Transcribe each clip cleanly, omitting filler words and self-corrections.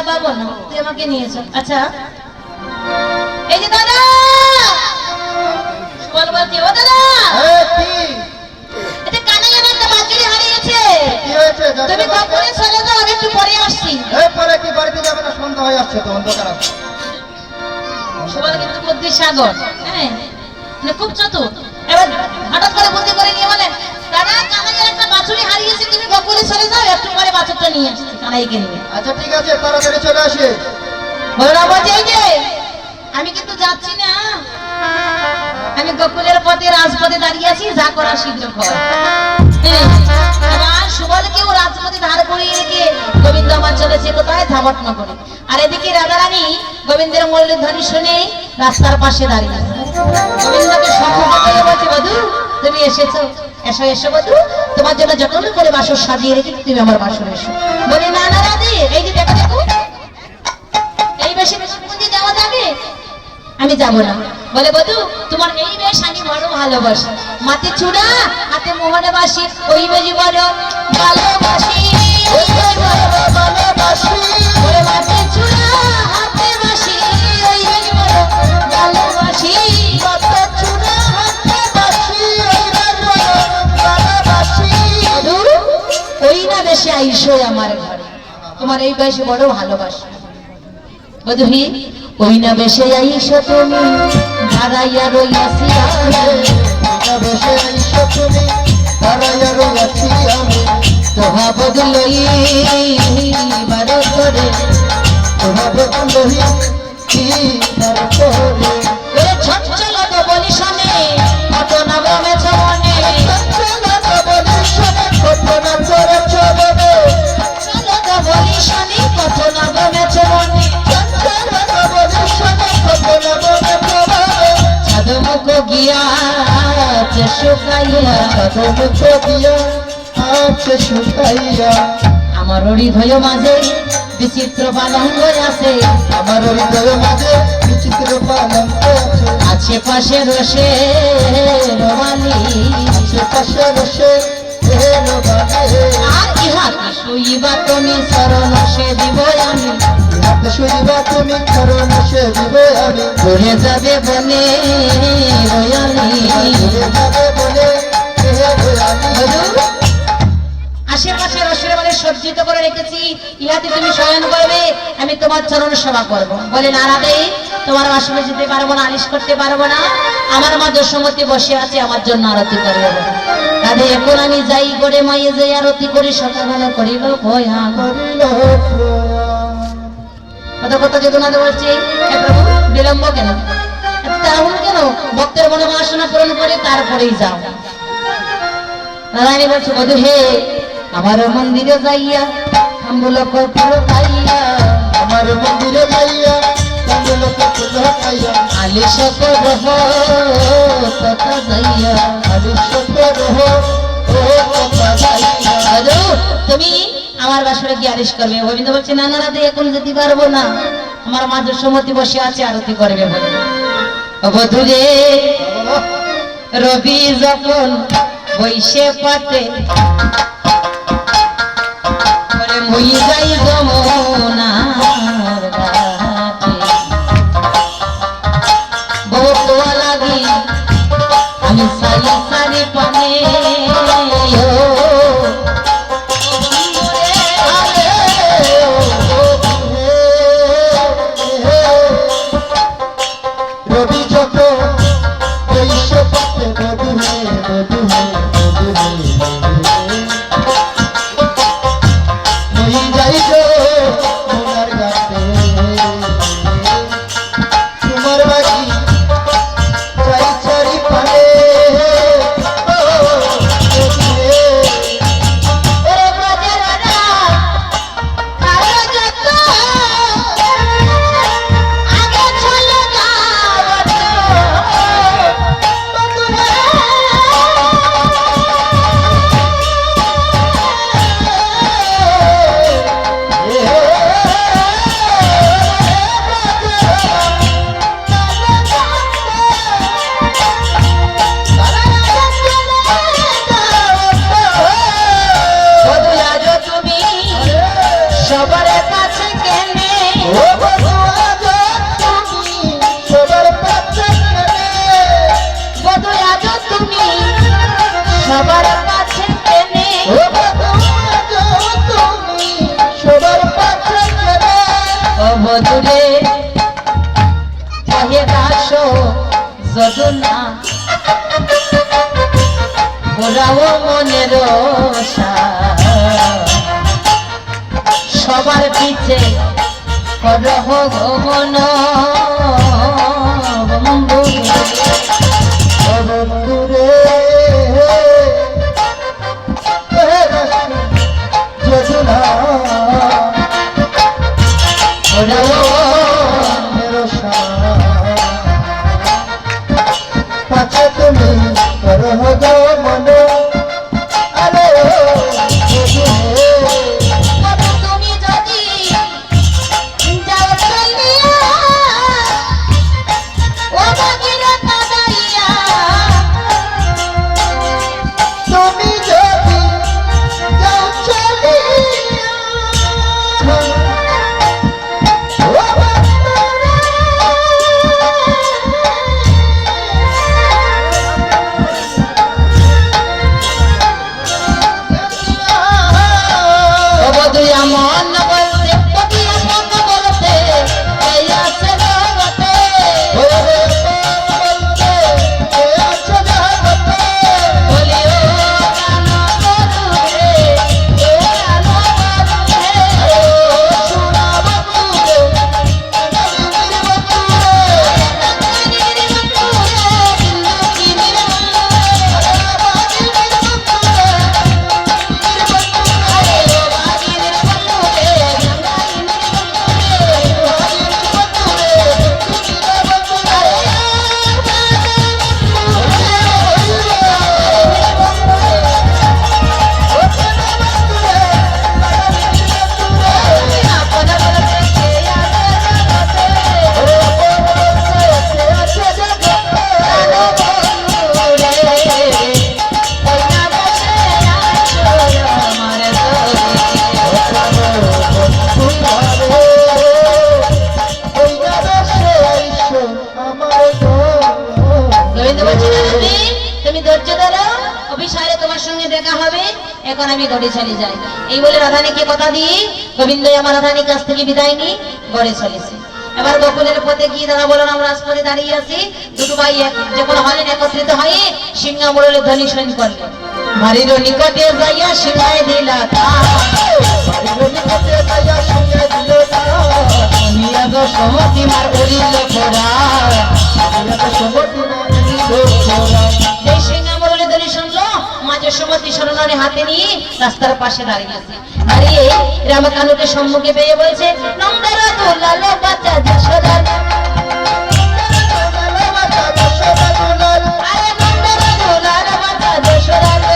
পাবো না, তুই আমাকে নিয়ে চল। আচ্ছা এই যে দাদা বল বলছি, ও দাদা এটা কানাইয়া একটা বাছুরি হারিয়েছে, তুমি কখনই চলে যাও, আমি একটু পরে আসছি। পরে কি বাড়িতে যাবে না? সন্ধ্যা হয়ে আসছে তো, অন্ধকার আছে। সবার কিন্তু বুদ্ধি সাগর, হ্যাঁ মানে খুব চতুর। এবার হঠাৎ করে বুদ্ধি করে নিয়ে বলেন, দাদা কানাইয়ার একটা বাছুরি হারিয়েছে, তুমি কখনই চলে যাও, একটু পরে বাছুরটা নিয়ে আসছি কানাইকে নিয়ে। আচ্ছা ঠিক আছে, তাড়াতাড়ি চলে আসে। বলরাম বলছে এই যে আমি কিন্তু যাচ্ছি না, আমি গোকুলের পথে রাজপথে দাঁড়িয়ে আছি, যা করা শীঘ্র কর। এবার সুবলকেও রাজপথে দাঁড় করিয়ে রেখে গোবিন্দ আমার চলেছে কোথায়? ধাবটনগরে। আর এদিকে রাধারানী গোবিন্দের মূল্যধ্বনি শুনে রাস্তার পাশে দাঁড়িয়ে আছে। গোবিন্দকে সম্মুখ করে বলছে, বধূ তুমি এসেছো, এসো এসো বধূ, তোমার জন্য যত্ন করে বাসর সাজিয়ে রেখে তুমি আমার বাসর এসো। বলি না না রাধে, এই যে দেখো দেখো এই বেশি বেশি পুঁজি দেওয়া যাবে? আমি যাব না। বলে বধূ তোমার এই বেশ আমি বড় ভালোবাসি, মাথে চূড়া হাতে মোহনে বাসি, ওই বেশি বড় ভালোবাসি, ওই বেশি বড় ভালোবাসি, ওরে মাথে চূড়া হাতে বাসি, ওই বেশি বড় ভালোবাসি, মাথে চূড়া হাতে বাসি, ওই বেশি বড় ভালোবাসি। বধূ ওই না বেশি আইসো আমার ঘরে, তোমার এই বেশি বড় ভালোবাসি। বধূহি ওই না বেশে আইসো তুমি, দাঁড়াইয়া রইয়াছি বসে আইসো তুমি, দাঁড়াইয়া রইয়াছি আমি, তোহা বদলই বারো করে, তোহা বদলই বার করে। ছচ্ছল তো বলি শোনে, কত নবমেছ মনে, ছচ্ছল তো বলি শোনে, কত নবমেছ মনে, ছচ্ছল তো বলি শোনে, কত নবমেছ মনে, ছাদমুখ গিয়া আছে শুকাইয়া, ছাদমুখ গিয়া আছে শুকাইয়া, আমার হৃদয় মাঝে বিচিত্র পালঙ্ক আছে, আমার হৃদয় মাঝে বিচিত্র পালঙ্ক আছে, আশেপাশে রসে রমালি, আশেপাশে রসে রমালি। আর ইহাতে শুইবা তুমি চরণ সে দিব আমি, ইহাতে শুইবা তুমি চরণ সে দিব আমি, ঘুরে যাবে বনে রয়ালি, ঘুরে যাবে বলে আশেপাশে রসের মানে সজ্জিত করে রেখেছি, ইহাতে তুমি শয়ন করবে, আমি তোমার চরণ সেবা করব। বলে না রাধে তোমার আসলে যেতে পারবো না, আলিশ করতে পারবো না, আমার মা দশমতি বসে আছে, আমার জন্য আরতি করবে। রাধে এখন আমি যাই করে মাইয়ে যাই আরতি করি, সকালবেলা করিল ভয়ান, কত কত চেতনা বলছি, হে প্রভু বিলম্ব কেন, তাড়াহুড়ো কেন, ভক্তের মনোবাসনা পূরণ করে তারপরেই যাও। রাধারানী বলছে, বধূ হে আমার মন্দিরে যাইয়া আম্বুল কর্পূর খাইয়া, আমার মন্দিরে যাইয়া আম্বুল কর্পূর খাইয়া, আলিশ করহ তথা যাইয়া, আলিশ করহ ও তথা যাইয়া। বধূ তুমি আমার বাসরে কি আলিশ করবে? গোবিন্দ বলছে, না না রাধে এখন যেতে পারবো না, আমার মা দশমতি বসে আছে, আরতি করবে বলে। ও বধূ রে রবি যখন বৈশে পাতে, মুই যাই যমুনার ঘাটে, বহুত লাগি আমি সারি সারি পানে, রবি যখন বৈশে পাতে, বধূ হে বধূ হে বধূ হে, মই যাই গো তোমার ঘাটে, তোমার বাড়ি যাই চারি পানে, সবার কাছে কেনে ও গো তুমি সবার কাছে কেনে অবদূরে কহে দাস যদুনা ওরাও মনের সবার পিছে করহ গমন ও বন্ধুরে যদুনা ওরাও পাছে তুমি করো গো মন আরে তুমি যদি যাও চলিয়া ও ভাগীরথা দাইয়া তুমি যদি যাও চলিয়া ও অবদুয়া মন বলতে অবদুয়া মন বলতে এই আছে জগতে বলিও গান করুরে ও গান করুরে তুমি ধৈর্য ধরো, অভিসারে তোমার সঙ্গে দেখা হবে, এখন আমি ঘরে চলে যাই। এই বলে রাধানীকে কথা দিয়ে গোবিন্দ আমার রাধানীর কাছ থেকে বিদায় নিয়ে ঘরে চলেছে। এবার গোকুলের পথে গিয়ে দাদা বলেন আমরা রাজপথে দাঁড়িয়ে আছি, দুটো ভাই যখন হলেন একত্রিত হয়ে সিংহা মোড়লে ধ্বনি শোন করলেন। বাড়ির নিকটে যাইয়া সিংহায় দিলা সমতি মার করিল খোরা এই সিংহা মোড়লে ধ্বনি শুনলো, মাঝে সমতি স্মরণে হাতে নিয়ে রাস্তার পাশে দাঁড়িয়ে আছে। দাঁড়িয়ে রামকানুকে সম্মুখে পেয়ে বলছে নন্দর দুলাল বাচ্চা যশোদার আরে নন্দর দুলাল বাচ্চা যশোদার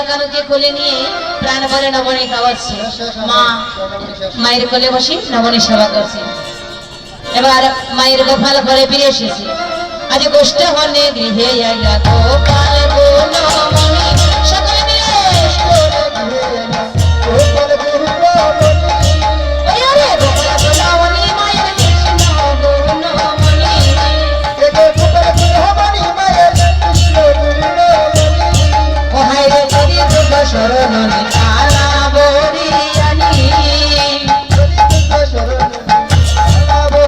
কানুকে কোলে নিয়ে প্রাণ ভরে নবনী খাওয়াচ্ছে। মা মায়ের কোলে বসে নবনী সেবা করছে। এবার মায়ের গোপাল ঘরে ফিরে এসেছে। আজ গোষ্ঠ হলে গৃহে আইলা গোপাল গো নমন